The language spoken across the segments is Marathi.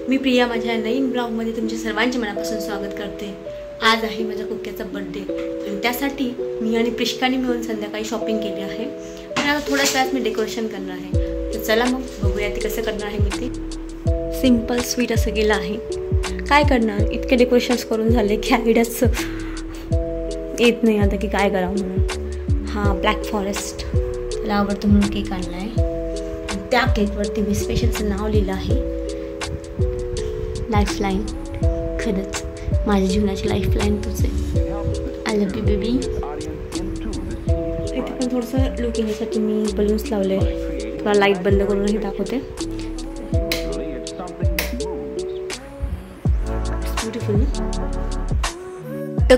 मी प्रिया माझ्या नवीन ब्लॉगमध्ये तुमच्या सर्वांचे मनापासून स्वागत करते। आज आहे माझ्या कुक्याचा बर्थडे आणि त्यासाठी मी आणि प्रिष्काने मिळून संध्याकाळी शॉपिंग केली आहे आणि आता थोड्याच वेळात मी डेकोरेशन करणार आहे। तर चला मग बघूया ते कसं करणार आहे। मी ते सिंपल स्वीट असं केलं आहे। काय करणार, इतके डेकोरेशन्स करून झाले की आयडियाच येत नाही आता की काय करावं म्हणून। हां, ब्लॅक फॉरेस्ट त्याला आवडतो म्हणून केक आणला आहे। त्या केकवरती मी स्पेशल असं नाव लिहिलं आहे, लाईफलाईन। खरंच माझ्या जीवनाची लाईफलाईन तुझे, आय लव्ह यू बेबी। इथे पण थोडंसं लुक येण्यासाठी मी बलून्स लावले, थोडा लाईट बंद करूनही दाखवते। ब्युटिफुल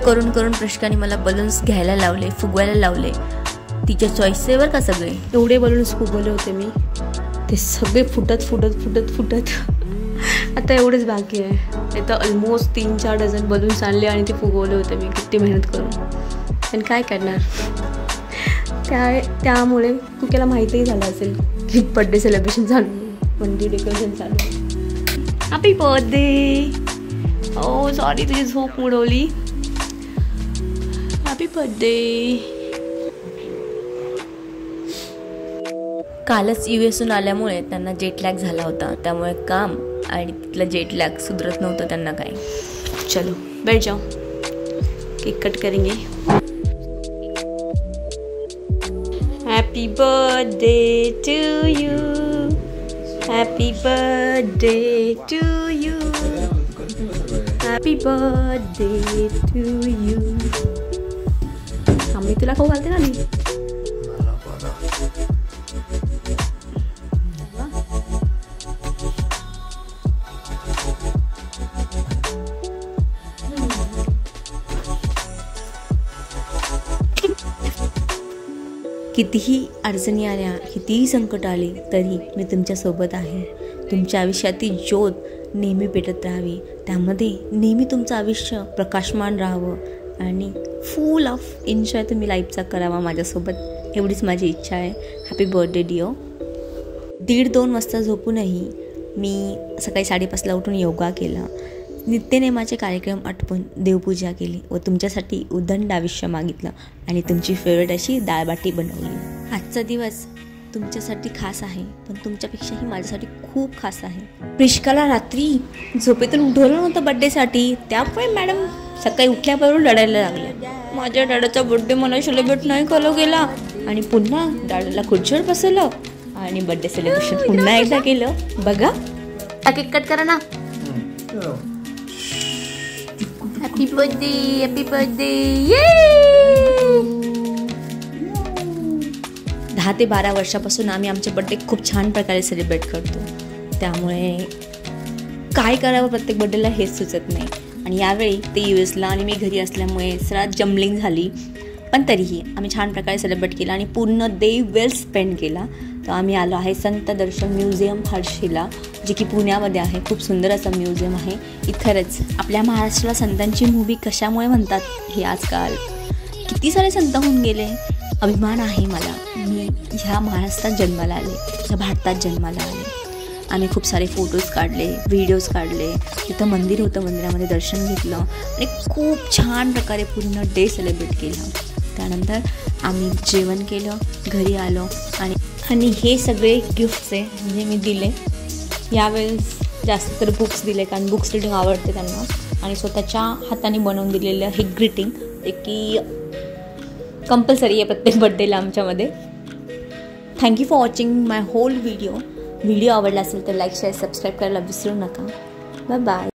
करून करून प्रिष्काने मला बलून्स घ्यायला लावले, फुगवायला लावले। तिच्या चॉईसवर का सगळे एवढे बलून्स फुगवले होते मी, ते सगळे फुटत आता एवढेच बाकी आहे। इथं ऑलमोस्ट 3-4 डझन बलून्स आणले आणि ते फुगवले होते मी किती मेहनत करून। पण काय करणार, त्यामुळे कुक्याला माहितीही झालं असेल की बर्थडे सेलिब्रेशन चालू, म्हणजे डेकोरेशन चालू। Happy birthday. ओ सॉरी, तुझी झोप उडवली। Happy birthday. कालच यूएसहून आल्यामुळे त्यांना जेट लॅग झाला होता, त्यामुळे काम आणि तिथलं जेट लॅग सुधरत नव्हतं त्यांना काय। चलो बैठ जाओ, केक कट करेंगे। Happy birthday to you, happy birthday to you, happy birthday to you. आम्ही तुला खाऊ घालते ना मी। कितीही अडचणी आल्या, कितीही संकट आले तरी मी तुमच्यासोबत आहे। तुमच्या आयुष्यातील ज्योत नेहमी पेटत राहावी, त्यामध्ये नेहमी तुमचं आयुष्य प्रकाशमान राहावं आणि फुल ऑफ एन्जॉय तुम्ही लाईफचा करावा माझ्यासोबत, एवढीच माझी इच्छा आहे। Happy birthday Dio. 1:30-2 वाजता झोपूनही मी सकाळी 5:30ला उठून योगा केला, नित्यनेमाचे कार्यक्रम आटपून देवपूजा केली व तुमच्यासाठी उदंड आयुष्य मागितलं आणि तुमची फेवरेट अशी डाळबाटी बनवली। आजचा दिवस तुमच्यासाठी खास आहे, पण तुमच्यापेक्षाही माझ्यासाठी खूप खास आहे। प्रिष्काला रात्री झोपेतून उठवलं नव्हतं बड्डेसाठी, त्यामुळे मॅडम सकाळी उठल्याबरोबर रडायला लागल्या। माझ्या डॅडाचा बड्डे मला सेलिब्रेट नाही केला गेला आणि पुन्हा डॅडाला खुर्चीवर बसवलं आणि बड्डे सेलिब्रेशन पुन्हा एकदा केलं। बघा, केक कट करा ना। Happy birthday, happy birthday. 10 ते 12 वर्षापासून आम्ही आमचे बर्थडे खूप छान प्रकारे सेलिब्रेट करतो, त्यामुळे काय करावं प्रत्येक बर्थडेला हेच सुचत नाही। आणि यावेळी ते यूएसला आणि मी घरी असल्यामुळे सगळ्यात जम्बलिंग झाली, पण तरीही आम्ही छान प्रकारे सेलिब्रेट केला आणि पूर्ण डे वेल स्पेंड केला। तर आम्ही आलो आहे संत दर्शन म्युझियम हर्षीला, जे की पुण्यामध्ये आहे। खूप सुंदर असं म्युझियम आहे। इथरच आपल्या महाराष्ट्राला संतांची मूवी कशामुळे म्हणतात हे आजकाल किती सारे संत होऊन गेले। अभिमान आहे मला, मी ह्या महाराष्ट्रात जन्माला आले, ह्या भारतात जन्माला आले। आम्ही खूप सारे फोटोज काढले, व्हिडिओज काढले, तिथं मंदिर होतं, मंदिरामध्ये दर्शन घेतलं आणि खूप छान प्रकारे पूर्ण डे सेलिब्रेट केला। त्यानंतर आम्ही जेवण केलं, घरी आलो आणि हे सगळे गिफ्ट्स आहे म्हणजे मी दिले। यावेळेस जास्त तर बुक्स दिले, कारण बुक्स रीडिंग आवडते त्यांना, आणि स्वतःच्या हाताने बनवून दिलेलं हे ग्रीटिंग, जे की कंपल्सरी आहे प्रत्येक बर्थडेला आमच्यामध्ये। Thank you for watching my whole video आवडला असेल तर लाईक, शेअर, सबस्क्राईब करायला विसरू नका। Bye bye.